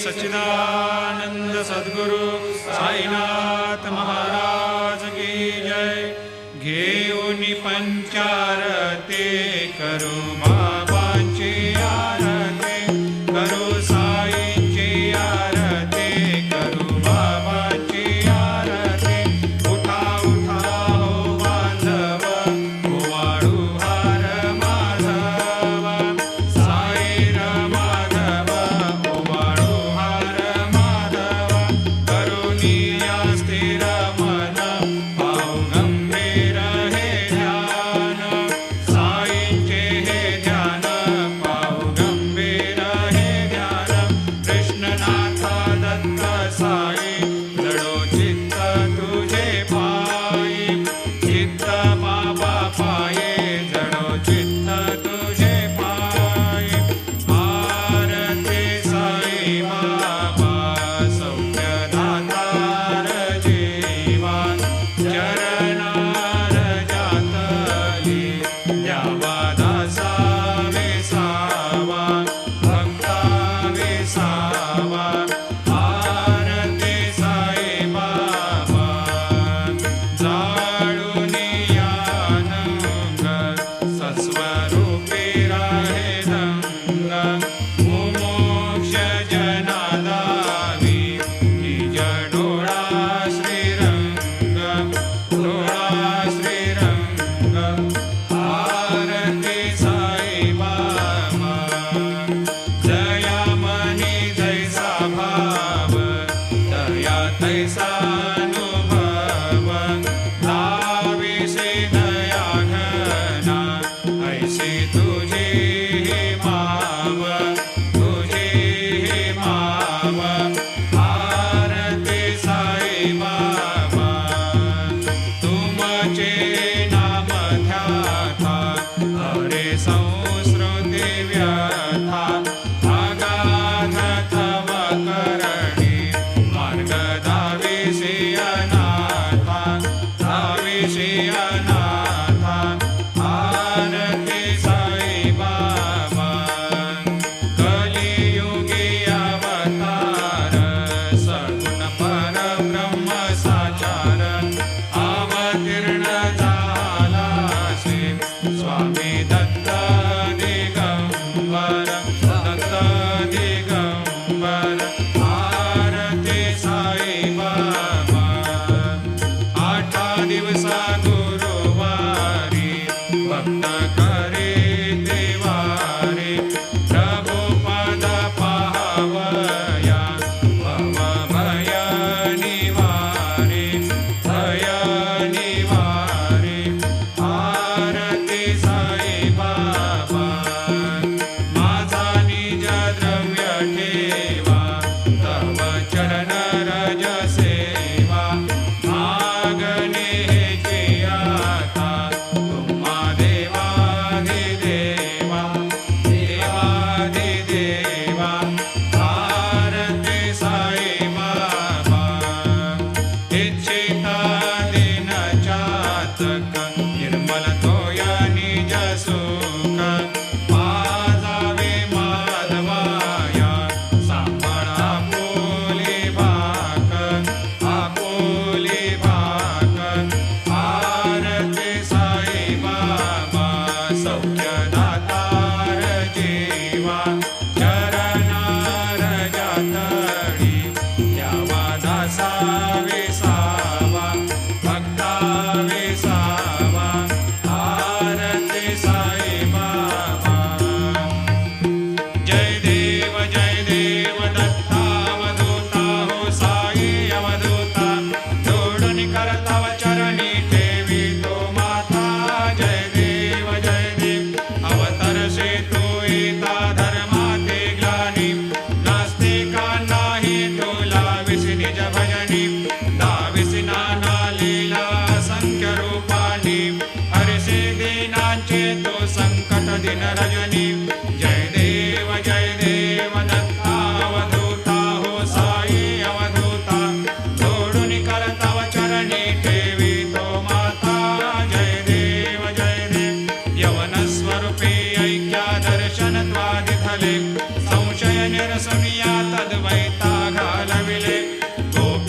सच्चिदानंद सद्गुरु साईनाथ महाराज की जय। घेऊन पंचारते करू बाबांची आरती, करू साईंची आरती, करू बाबांची आरती। उठा उठा हो बांधव, ओवाळू हार माधव, साईर माधव, ओवाळू हार माधव। करुणिया स्थिर मन, पाहू गंभीर हे ध्यान, साईंचे हे ध्यान,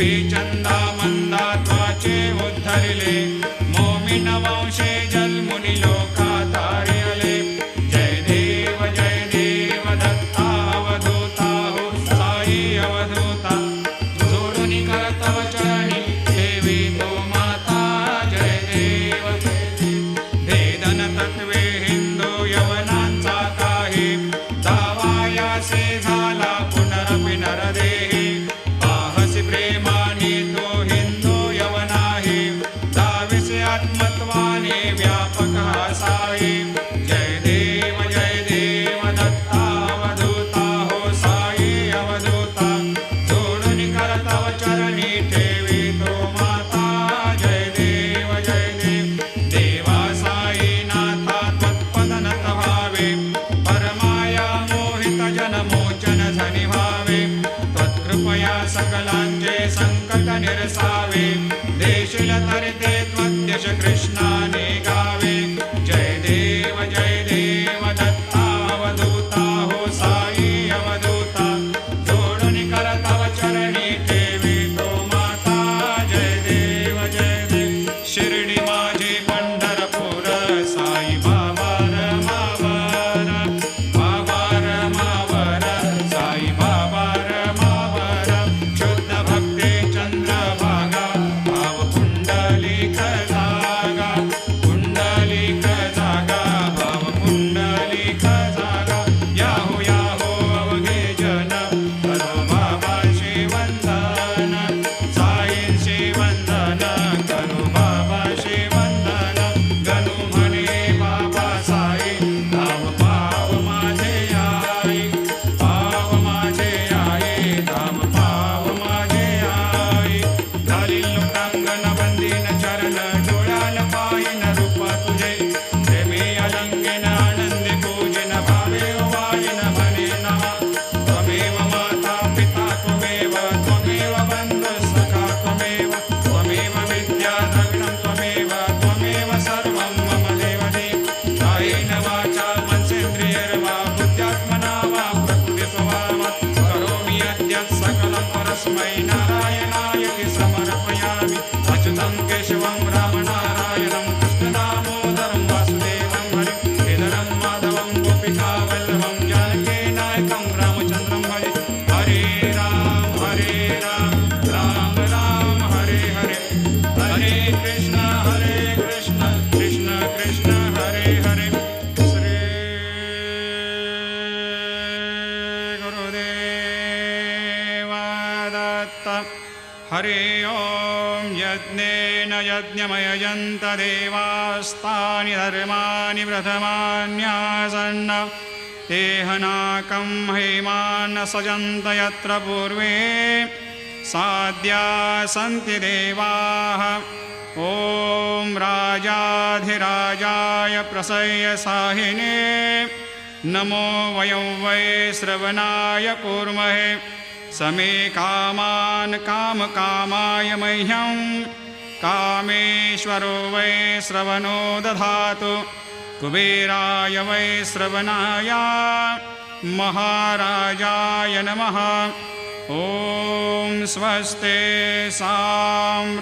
देवी चंदा मंदा त्वाचे उद्धरिले मोमिन वंशे जलमुनि लोका तारियले जय देव दत्ता अवधूता हो साई अवधूता जोडुनि कर तव चरणी देवी तो माता जय देव भेदन तत्वे हिंदू यवनांचा काही दावायासे झाला पुनरपि नरदेही पाहसी प्रेमाने तो हिंदू यवनाही दाविसे आत्मत्वाने व्यापक साई जय देव दत्ता अवधूता हो साई अवधूता जोडुनि कर तव चरणी ठेवी तो माता जय देव देवा साई नाथा त्वत्पदनत भावे परमाया मोहित जनमोचन धनि भावे त्वत्कृपया सकलांचे संकट निरसावे देशील तरते त्वद्यश कृष्णाने गावे जय देव दत्ता अवधूता हो साई अवधूता जोडुनि कर तव चरणी ठेवी तो माता जय देव शिर्डी माझे पंढरपूर साई बाबा रमावर साई बाबा रमावर शुद्ध भक्ते चंद्रभागा भाव पुंडलिक जागा भाव पुंडलिक जागा याहो अवघे जन करो बाबा शिवंदन साईंशी वंदन करो बाबा शिवंदन गणू म्हणे बाबा साई धाव पाव माझे आई धाव पाव माझे आई झाली लोकांगण बंदीन चरण डोळ्याला पायीन रूप तुझे प्रेमी अलंकेन आनंदी पूजिन भावे वाजिन म्हणे नमा त्वमेव माता पिता त्वमेव बंधु सखा त्वमेव विद्या द्रविणं त्वमेव सर्वं मम देवदेव कायेन वाचा मनसेन्द्रियैर्वा बुद्ध्यात्मना वा प्रकृतिस्वभावा करोमि यद्यत् सकलं परस्मै नारायणाय समर्पयामि अच्युतं केशवं रामनारायणं कृष्णदामोदरं वासुदेवं हरिं केदारं माधवं गोपिकावल्लभं जानकीनायकं रामचन्द्रं भजे हरे राम राम राम हरे हरे हरे कृष्ण कृष्ण कृष्ण हरे हरे श्री गुरुदेव दत्त हरि ओं यज्ञेन यज्ञमयजन्त देवास्तानि धर्माणि प्रथमान्यासन्न तेहनाकं हेमान् सजन्त यत्र पूर्वे साद्या सन्ति देवाः ॐ राजाधिराजाय प्रसह्य साहिने नमो वयं वै श्रवणाय कूर्महे समे कामान् कामकामाय मह्यं कामेश्वरो वै श्रवणो दधातु कुबेराय वै श्रवणाय महाराजाय नमः ॐ स्वस्ते साम्राज्यं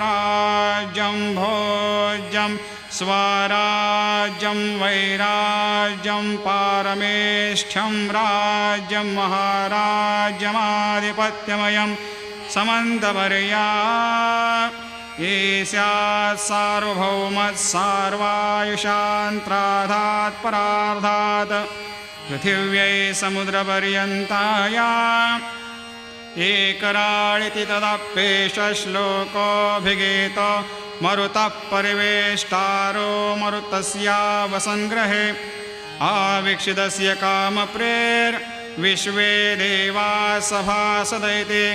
भोज्यं स्वराज्यं वैराज्यं पारमेष्ठ्यं राज्यं महाराज्यमाधिपत्यमयं समन्तवर्या ईस्यात् सार्वभौमत्सार्वायुषान्त्राधात् परार्धात् पृथिव्यै समुद्रपर्यन्ताया एकराळिति तदप्येष श्लोकोऽभिगीतो मरुतः परिवेष्टारो मरुतस्यावसङ्ग्रहे आवीक्षितस्य कामप्रेर्विश्वे देवा सभासदैते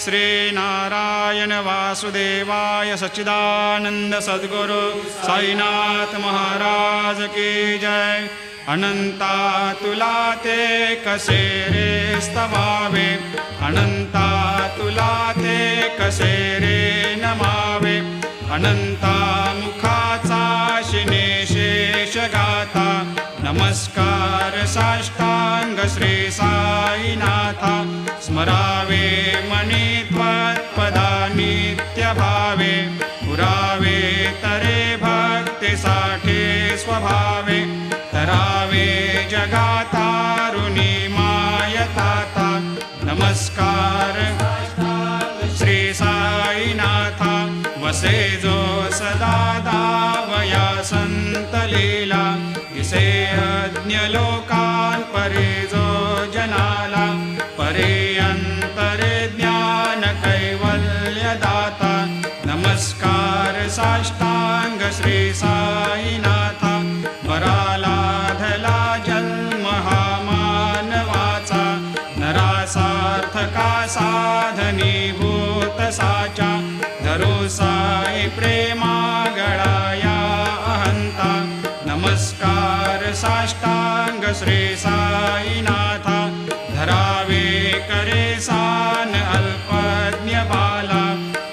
श्रीनारायण वासुदेवाय सच्चिदानंद सद्गुरु साईनाथ महाराज की जय। अनंता तुला ते कसे रे स्तवावे, अनंता तुला ते कसे रे नमावे, अनंता मुखाचा शिने शेष गाथा, नमस्कार साष्टांग श्री साईनाथा, स्मरावे मनी त्वत्पदानी स्वभावे तरावे जगातारुणी मायताता नमस्कार श्री साईनाथा वसे जो सदा दावया संत लीला इसे अज्ञ लोकान परे जो जनाला परे अंतरे ज्ञान कैवल्य दाता नमस्कार साष्टांग श्री साईनाथा वरालाधला जन्म हा मानवाचा नरासार्थका साधनीभूत साचा धरो साई प्रेमा गळाया अहंता नमस्कार साष्टांग श्री साईनाथा धरावे करे सान अल्पज्ञ बाला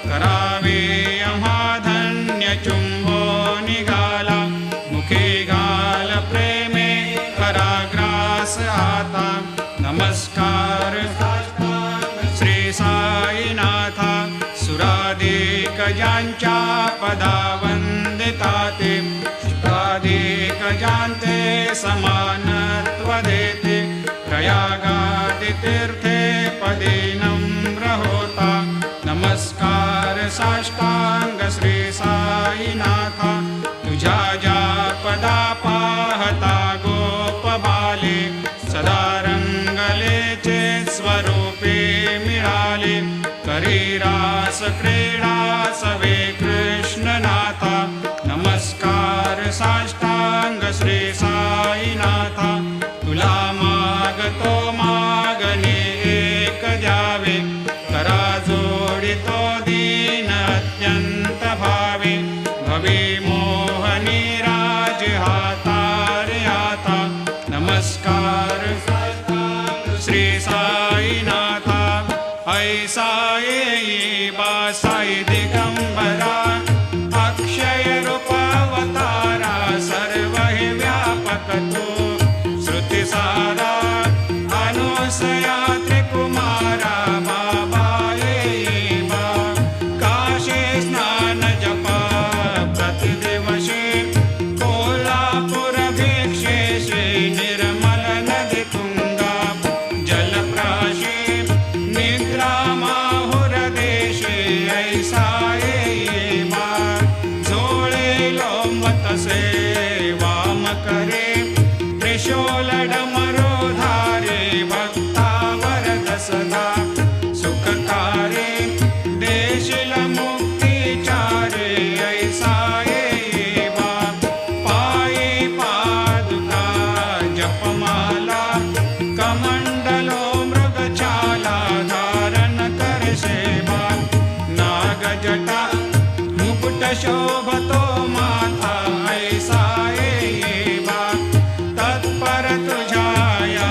करावे अमाधन्य चुंबो निघाला मुखे घाल प्रेमे कराग्रास आता नमस्कार श्री साईनाथा सुराधिक ज्यांच्या पदा वंदिता ते शुद्धाधिक ज्यांते समानत्व देते प्रयागादि तीर्थे पदे नम्र होता नमस्कार साष्टांग श्री साईनाथा तुझ्या ज्या पदा पाहता गोप बाले सदा रंगलेचे स्वरूपे मिळाले करी रास क्रीडा सवे कृष्णनाथा नमस्कार साष्टांग श्री साईनाथा तुला मागतो मागणे एक द्यावे करा जोडितो दीन अत्यंत भावे भवे मोहनी राज हातारे आता नमस्कार श्री साईनाथा ऐसा येई बासाई दिगंबरा अक्षय रूपावतारा सर्व हि व्यापक तो श्रुती सारा अनुसया त्रिकुमारा बाबा येई बा काशी स्नान जपा प्रतिदिवशी कोल्हापूर भिक्षेशी निर्मल नदी तुंगा जलप्राशी निद्रा माहुर देशे ऐसा येई बा झोळे लोमतसे वाम करे त्रिशूल डमरो धारे भक्तावर दसदा सुखकारे देशिल मुक्तिचारे ऐसा येई बा पायी पादुका जपमाला कमंडलो मृगछाला धारण कर सेवा नागजटा मुकुट शोभतो माथा ऐसा येई बा तत्पर तुझाया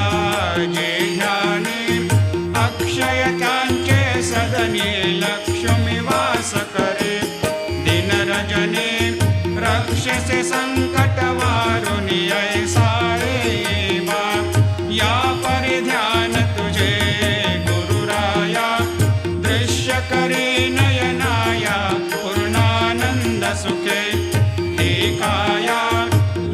जे ध्याने अक्षय त्यांचे सदने लक्ष्मी वास करे दिन रजने रक्षसे संकट वारुणी ऐसा येई बा या परिध्यान तुझे गुरुराया दृश्य करे नयनाया पूर्णानंद सुखे काया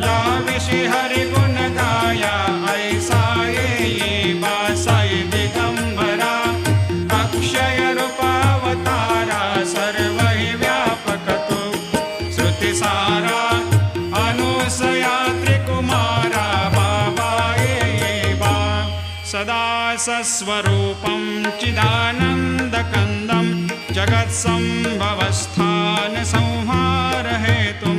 लाविषि हरि गुण गाया ऐसा येई बा साई दिगंबरा अक्षय रूपावतारा सर्व हि व्यापक तो श्रुती सारा अनुसया त्रिकुमारा बाबा येई बा सदा सस्वरूपं चिदानन्दकन्दं जगत्सम्भवस्थान संहार हेतुं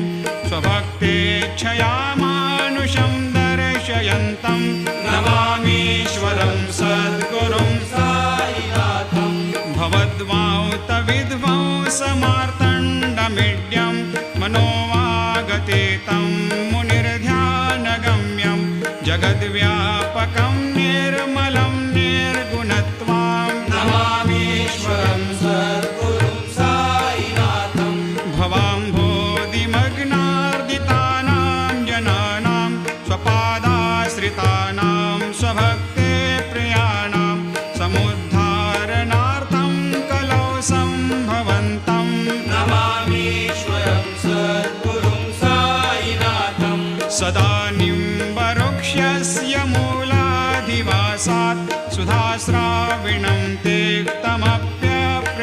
स्वभक्तेच्छया मानुषं दर्शयन्तं नमामीश्वरं सद्गुरुं साईनाथं भवद्वांत विध्वंसमार्तण्डमीड्यं मनोवागतीतं मुनिर्ध्यानगम्यं जगद्व्यापकं निर्मलं निर्गुणत्वां नमामीश्वरं सद्गुरुं साईनाथं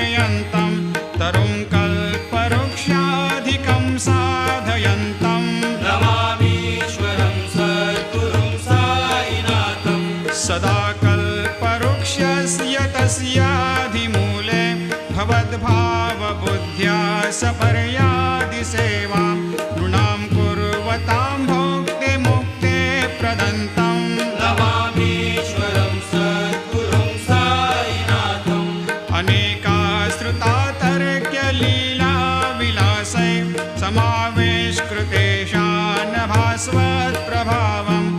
समन्वयन्तं तरुं कल्पवृक्षाधिकं साधयन्तं नमामीश्वरं सद्गुरुं साईनाथं सदा कल्पवृक्षस्य तस्याधिमूले भवद्भावबुद्ध्या सपर्यादिसेवां नृणां कुर्वतां भोक्तिमुक्ते प्रदन्तं नमामीश्वरं सद्गुरुं साईनाथम् अनेकाश्रुता तर्क्यलीलाविलासै समावेशकृतेषान् भास्वत्प्रभावम्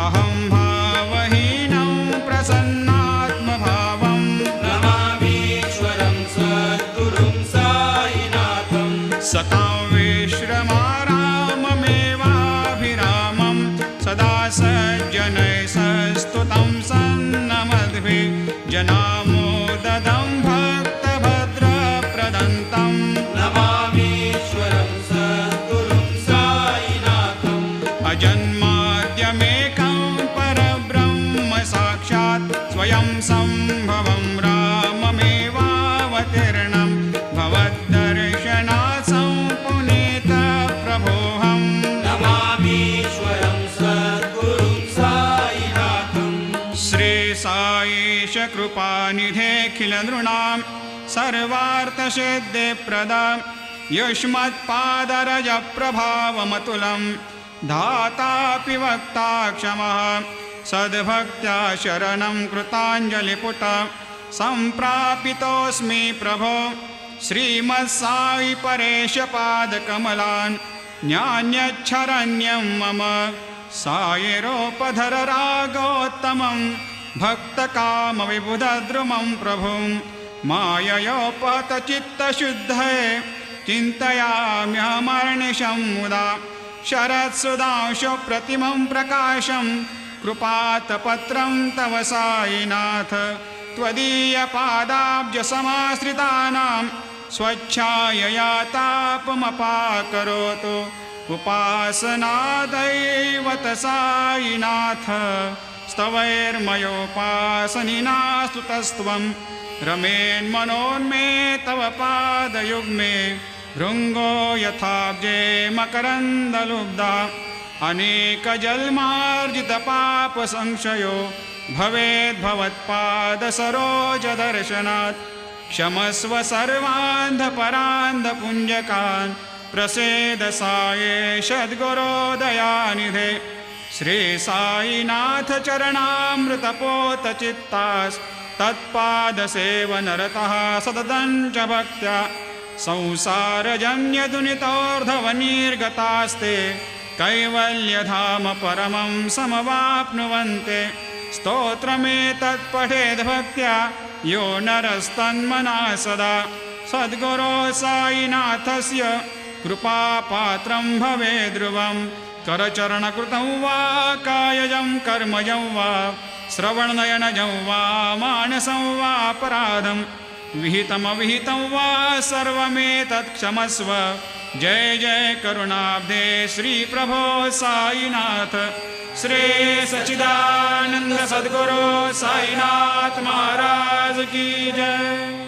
अहं भावहीनं प्रसन्नात्मभावम् नमामीश्वरं सद्गुरुं साईनाथम् सतां विश्रमाराममेवाभिरामं सदा सज्जनैः सस्तुतं सन्नमद्भिः जनामोददं भक्तभद्रप्रदन्तं नमामीश्वरं सद्गुरुं साईनाथम् अजन्माद्यमेकं परब्रह्म साक्षात् स्वयं सम्भवं राममेवावतीर्णं भवद्दर्शनात् सम्पुनीतप्रभोऽहम् नमामीश्वरं सद्गुरुं साईनाथम् श्रीसाईश कृपानिधेऽखिलनृणां सर्वार्थसिद्धिप्रदा युष्मत्पादरजप्रभावमतुलं धातापि वक्ता क्षमः सद्भक्त्या शरणं कृताञ्जलिपुट सम्प्रापितोऽस्मि प्रभो श्रीमत्साई परेशपादकमलान् न्यान्यच्छरण्यं मम सायिरोपधर रागोत्तमं भक्तकामविबुधद्रुमं प्रभुं माययोपहतचित्तशुद्धये चिन्तयाम्यहमर्निशं मुदा शरत्सुधांशुप्रतिमं प्रकाशं कृपातपत्रं तव साईनाथ त्वदीयपादाब्जसमाश्रितानां स्वच्छायया तापमपाकरोतु उपासनादैवत साईनाथ स्तवैर्मयोपासनिना स्तुतस्त्वं रमेन्मनोन्मे तव पादयुग्मे भृङ्गो यथाब्जे मकरन्दलुब्धा अनेकजन्मार्जितपापसंशयो भवेद्भवत्पादसरोजदर्शनात् क्षमस्व सर्वान्धपरान्धपुञ्जकान् प्रसेद साये सद्गुरोदयानिधे श्री साईनाथ चरणामृतपोतचित्तास्तत्पादसेवनरतः सततं च भक्त्या संसारजन्यदुनितोर्धवनिर्गतास्ते कैवल्यधाम परमं समवाप्नुवन्ते स्तोत्रमेतत्पठेद्भक्त्या यो नरस्तन्मना सदा सद्गुरो साईनाथस्य कृपापात्रं भवेद्ध्रुवं करचरणकृतं वा कायजं कर्मजं वा श्रवणनयनजं वा मानसं वापराधं विहितमविहितं वा सर्वमेतत् क्षमस्व जय जय करुणाब्धे श्री प्रभो साईनाथ श्री सच्चिदानंद सद्गुरु साईनाथ महाराज की जय।